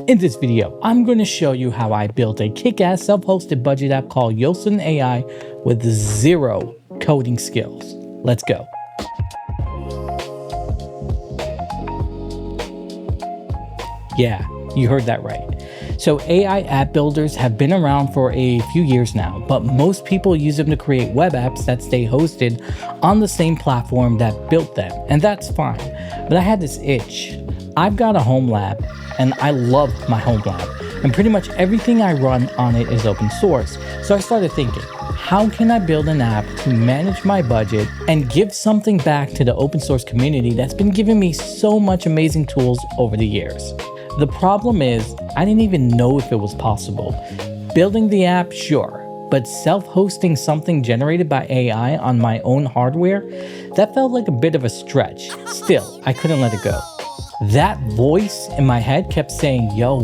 In this video, I'm going to show you how I built a kick-ass self-hosted budget app called Yosun AI with zero coding skills. Let's go. Yeah, you heard that right. So AI app builders have been around for a few years now, but most people use them to create web apps that stay hosted on the same platform that built them, and that's fine. But I had this itch. I've got a home lab, and I love my home lab, and pretty much everything I run on it is open source. So I started thinking, how can I build an app to manage my budget and give something back to the open source community that's been giving me so much amazing tools over the years? The problem is, I didn't even know if it was possible. Building the app, sure, but self-hosting something generated by AI on my own hardware, that felt like a bit of a stretch. Still, I couldn't let it go. That voice in my head kept saying, yo,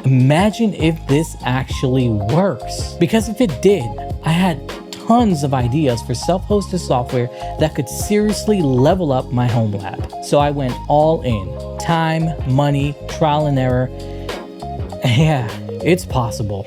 imagine if this actually works. Because if it did, I had tons of ideas for self-hosted software that could seriously level up my home lab. So I went all in. Time, money, trial and error. Yeah, it's possible.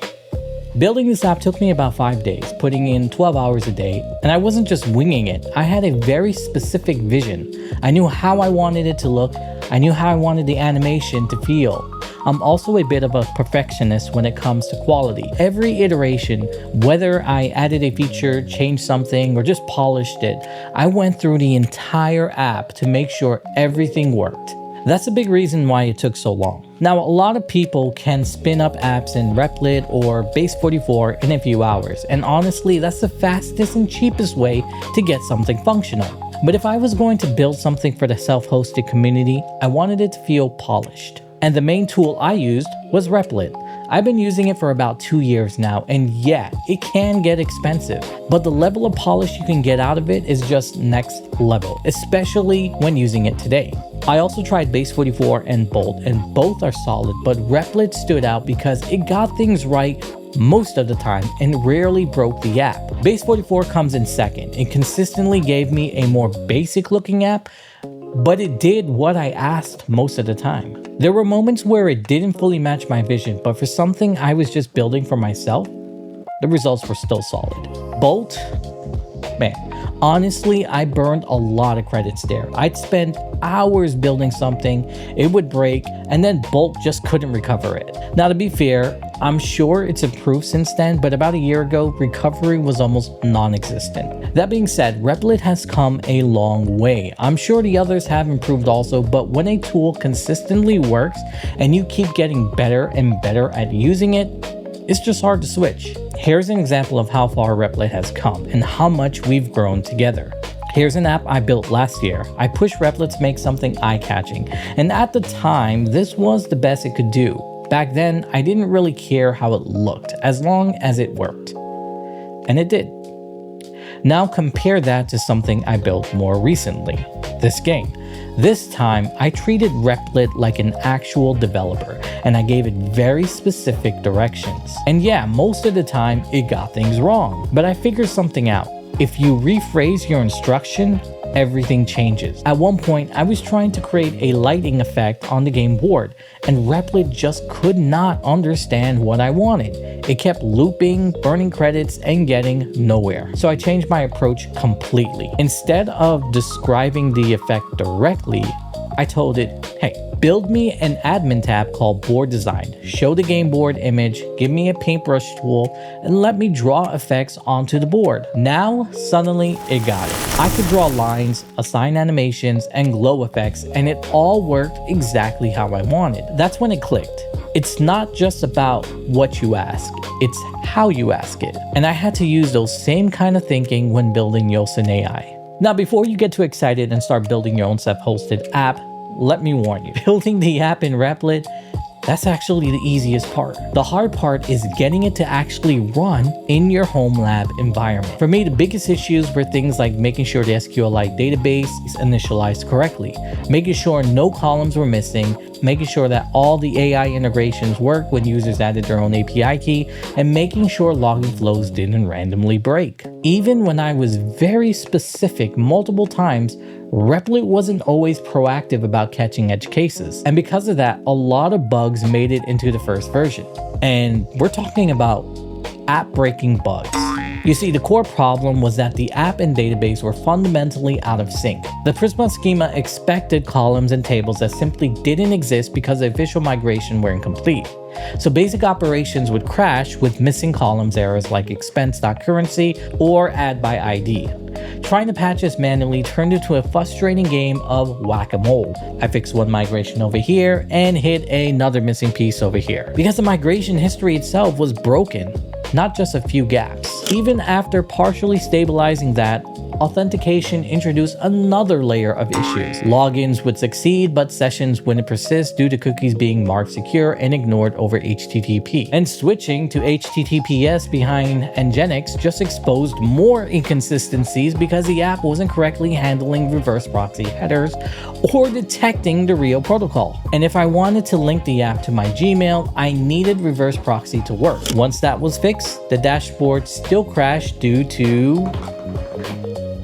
Building this app took me about 5 days, putting in 12 hours a day, and I wasn't just winging it. I had a very specific vision. I knew how I wanted it to look. I knew how I wanted the animation to feel. I'm also a bit of a perfectionist when it comes to quality. Every iteration, whether I added a feature, changed something, or just polished it, I went through the entire app to make sure everything worked. That's a big reason why it took so long. Now, a lot of people can spin up apps in Replit or Base44 in a few hours, and honestly, that's the fastest and cheapest way to get something functional. But if I was going to build something for the self-hosted community, I wanted it to feel polished. And the main tool I used was Replit. I've been using it for about 2 years now, and yeah, it can get expensive, but the level of polish you can get out of it is just next level, especially when using it today. I also tried Base44 and Bolt, and both are solid, but Replit stood out because it got things right most of the time and rarely broke the app. Base44 comes in second. It consistently gave me a more basic looking app, but it did what I asked most of the time. There were moments where it didn't fully match my vision, but for something I was just building for myself, the results were still solid. Bolt, man, honestly, I burned a lot of credits there. I'd spend hours building something, it would break, and then Bolt just couldn't recover it. Now, to be fair, I'm sure it's improved since then, but about a year ago, recovery was almost non-existent. That being said, Replit has come a long way. I'm sure the others have improved also, but when a tool consistently works and you keep getting better and better at using it, it's just hard to switch. Here's an example of how far Replit has come and how much we've grown together. Here's an app I built last year. I pushed Replit to make something eye-catching, and at the time, this was the best it could do. Back then, I didn't really care how it looked, as long as it worked. And it did. Now compare that to something I built more recently, this game. This time, I treated Replit like an actual developer, and I gave it very specific directions. And yeah, most of the time, it got things wrong, but I figured something out. If you rephrase your instruction, everything changes. At one point, I was trying to create a lighting effect on the game board, and Replit just could not understand what I wanted. It kept looping, burning credits, and getting nowhere. So I changed my approach completely. Instead of describing the effect directly, I told it, hey, build me an admin tab called Board Design, show the game board image, give me a paintbrush tool, and let me draw effects onto the board. Now, suddenly, it got it. I could draw lines, assign animations, and glow effects, and it all worked exactly how I wanted. That's when it clicked. It's not just about what you ask, it's how you ask it. And I had to use those same kind of thinking when building Yosun AI. Now, before you get too excited and start building your own self-hosted app, let me warn you, building the app in Replit, that's actually the easiest part. The hard part is getting it to actually run in your home lab environment. For me, the biggest issues were things like making sure the SQLite database is initialized correctly, making sure no columns were missing, making sure that all the AI integrations work when users added their own API key, and making sure logging flows didn't randomly break. Even when I was very specific multiple times, Replit wasn't always proactive about catching edge cases, and because of that, a lot of bugs made it into the first version. And we're talking about app-breaking bugs. You see, the core problem was that the app and database were fundamentally out of sync. The Prisma schema expected columns and tables that simply didn't exist because the official migration were incomplete. So basic operations would crash with missing columns errors like expense.currency or add by ID. Trying to patch this manually turned into a frustrating game of whack-a-mole. I fixed one migration over here and hit another missing piece over here, because the migration history itself was broken, not just a few gaps. Even after partially stabilizing that, authentication introduced another layer of issues. Logins would succeed, but sessions wouldn't persist due to cookies being marked secure and ignored over HTTP. And switching to HTTPS behind Nginx just exposed more inconsistencies because the app wasn't correctly handling reverse proxy headers or detecting the real protocol. And if I wanted to link the app to my Gmail, I needed reverse proxy to work. Once that was fixed, the dashboard still crashed due to,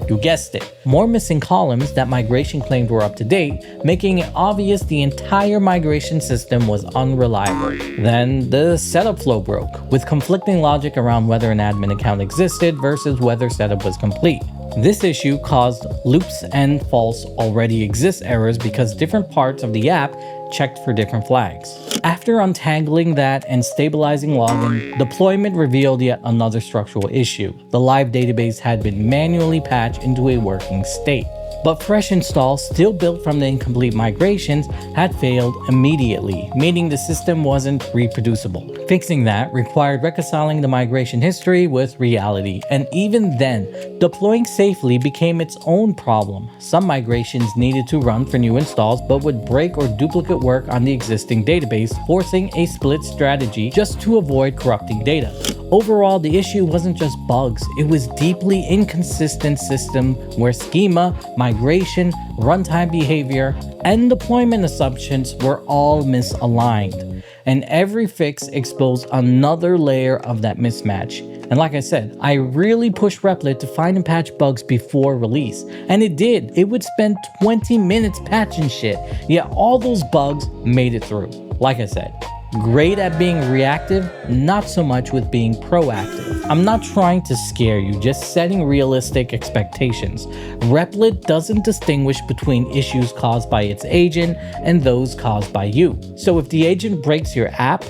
you guessed it, more missing columns that migration claimed were up to date, making it obvious the entire migration system was unreliable. Then the setup flow broke, with conflicting logic around whether an admin account existed versus whether setup was complete. This issue caused loops and false already exist errors because different parts of the app checked for different flags. After untangling that and stabilizing login, deployment revealed yet another structural issue. The live database had been manually patched into a working state, but fresh installs still built from the incomplete migrations had failed immediately, meaning the system wasn't reproducible. Fixing that required reconciling the migration history with reality, and even then, deploying safely became its own problem. Some migrations needed to run for new installs but would break or duplicate work on the existing database, forcing a split strategy just to avoid corrupting data. Overall, the issue wasn't just bugs, it was deeply inconsistent system where schema, migration, runtime behavior, and deployment assumptions were all misaligned. And every fix exposed another layer of that mismatch. And like I said, I really pushed Replit to find and patch bugs before release. And it did. It would spend 20 minutes patching shit, yet all those bugs made it through. Like I said, great at being reactive, not so much with being proactive. I'm not trying to scare you, just setting realistic expectations. Replit doesn't distinguish between issues caused by its agent and those caused by you. So if the agent breaks your app,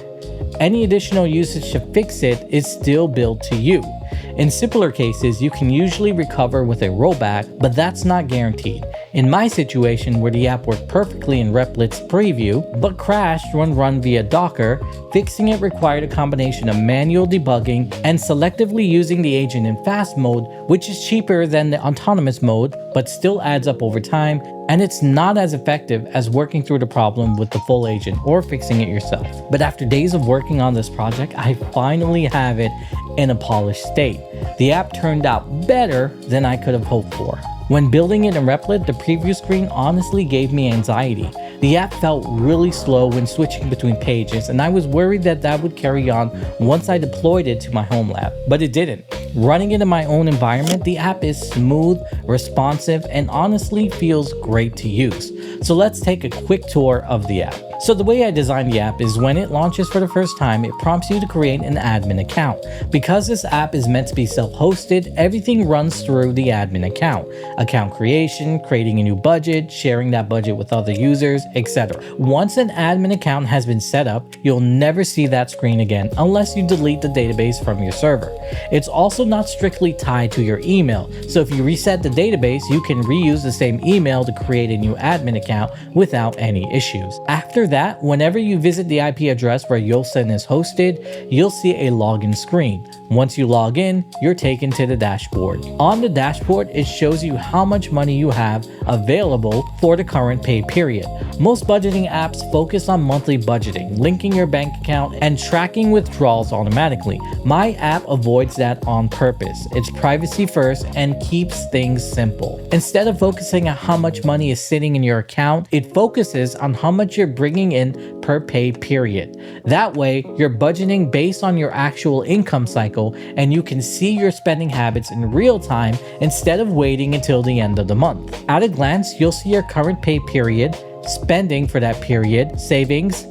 any additional usage to fix it is still billed to you. In simpler cases, you can usually recover with a rollback, but that's not guaranteed. In my situation, where the app worked perfectly in Replit's preview, but crashed when run via Docker, fixing it required a combination of manual debugging and selectively using the agent in fast mode, which is cheaper than the autonomous mode, but still adds up over time, and it's not as effective as working through the problem with the full agent or fixing it yourself. But after days of working on this project, I finally have it in a polished state. The app turned out better than I could have hoped for. When building it in Replit, the preview screen honestly gave me anxiety. The app felt really slow when switching between pages, and I was worried that that would carry on once I deployed it to my home lab, but it didn't. Running it in my own environment, the app is smooth, responsive, and honestly feels great to use. So let's take a quick tour of the app. So the way I designed the app is when it launches for the first time, it prompts you to create an admin account. Because this app is meant to be self-hosted, everything runs through the admin account. Account creation, creating a new budget, sharing that budget with other users, etc. Once an admin account has been set up, you'll never see that screen again unless you delete the database from your server. It's also not strictly tied to your email, so if you reset the database, you can reuse the same email to create a new admin account without any issues. After that, whenever you visit the IP address where Yosun is hosted, you'll see a login screen. Once you log in, you're taken to the dashboard. On the dashboard, it shows you how much money you have available for the current pay period. Most budgeting apps focus on monthly budgeting, linking your bank account, and tracking withdrawals automatically. My app avoids that on purpose. It's privacy first and keeps things simple. Instead of focusing on how much money is sitting in your account, it focuses on how much you're bringing clocking in per pay period. That way, you're budgeting based on your actual income cycle and you can see your spending habits in real time instead of waiting until the end of the month. At a glance, you'll see your current pay period, spending for that period, savings,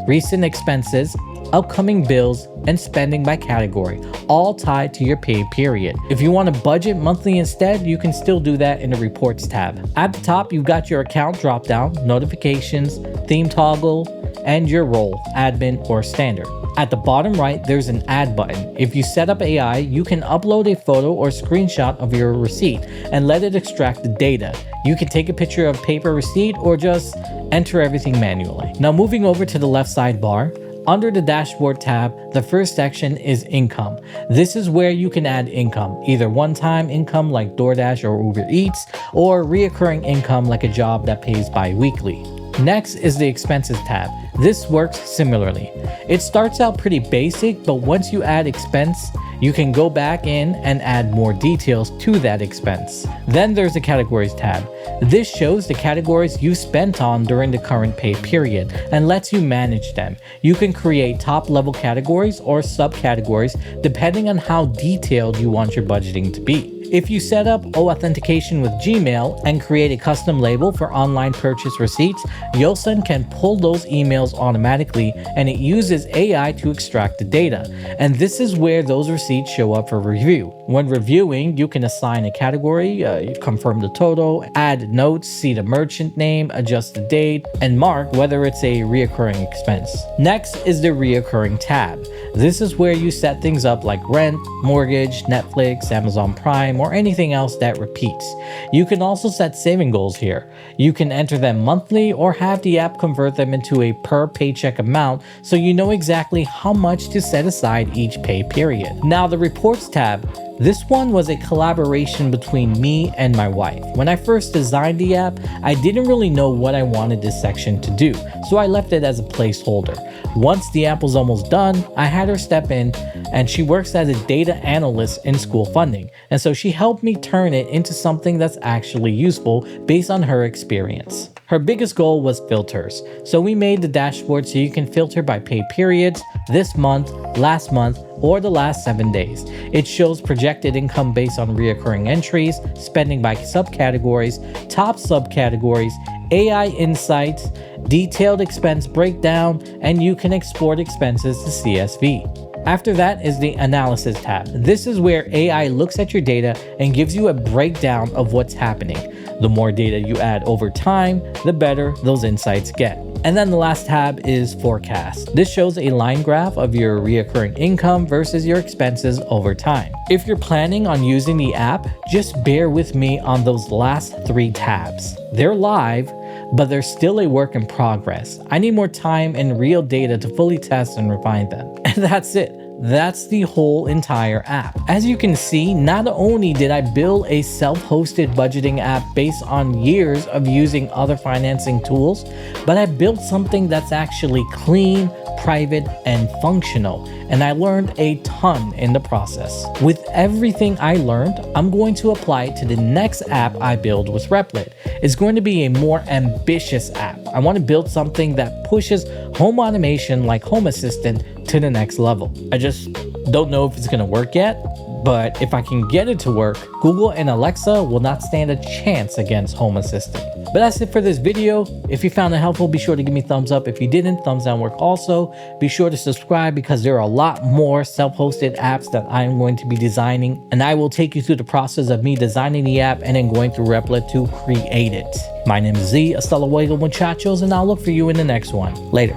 recent expenses, upcoming bills, and spending by category, all tied to your pay period. If you want to budget monthly instead, you can still do that in the Reports tab. At the top, you've got your account dropdown, notifications, theme toggle, and your role, admin or standard. At the bottom right, there's an add button. If you set up AI, you can upload a photo or screenshot of your receipt and let it extract the data. You can take a picture of paper receipt or just enter everything manually. Now moving over to the left sidebar, under the dashboard tab, the first section is income. This is where you can add income, either one-time income like DoorDash or Uber Eats, or reoccurring income like a job that pays bi-weekly. Next is the expenses tab. This works similarly. It starts out pretty basic, but once you add expense, you can go back in and add more details to that expense. Then there's the categories tab. This shows the categories you spent on during the current pay period and lets you manage them. You can create top level categories or subcategories depending on how detailed you want your budgeting to be. If you set up authentication with Gmail and create a custom label for online purchase receipts, Yosun can pull those emails automatically and it uses AI to extract the data. And this is where those receipts show up for review. When reviewing, you can assign a category, confirm the total, add notes, see the merchant name, adjust the date, and mark whether it's a reoccurring expense. Next is the reoccurring tab. This is where you set things up like rent, mortgage, Netflix, Amazon Prime, or anything else that repeats. You can also set saving goals here. You can enter them monthly or have the app convert them into a per paycheck amount so you know exactly how much to set aside each pay period. Now the reports tab. This one was a collaboration between me and my wife. When I first designed the app, I didn't really know what I wanted this section to do, so I left it as a placeholder. Once the app was almost done, I had her step in, and she works as a data analyst in school funding, and so she helped me turn it into something that's actually useful based on her experience. Her biggest goal was filters, so we made the dashboard so you can filter by pay periods, this month, last month, or the last 7 days. It shows projected income based on reoccurring entries, spending by subcategories, top subcategories, AI insights, detailed expense breakdown, and you can export expenses to CSV. After that is the analysis tab. This is where AI looks at your data and gives you a breakdown of what's happening. The more data you add over time, the better those insights get. And then the last tab is forecast. This shows a line graph of your reoccurring income versus your expenses over time. If you're planning on using the app, just bear with me on those last 3 tabs. They're live, but they're still a work in progress. I need more time and real data to fully test and refine them. And that's it. That's the whole entire app. As you can see, not only did I build a self-hosted budgeting app based on years of using other financing tools, but I built something that's actually clean, private, and functional. And I learned a ton in the process. With everything I learned, I'm going to apply it to the next app I build with Replit. It's going to be a more ambitious app. I want to build something that pushes home automation like Home Assistant to the next level. I just don't know if it's going to work yet, but if I can get it to work, Google and Alexa will not stand a chance against Home Assistant. But that's it for this video. If you found it helpful, be sure to give me a thumbs up. If you didn't, thumbs down work also. Be sure to subscribe because there are a lot more self-hosted apps that I'm going to be designing, and I will take you through the process of me designing the app and then going through Replit to create it. My name is Z, hasta luego muchachos, and I'll look for you in the next one. Later.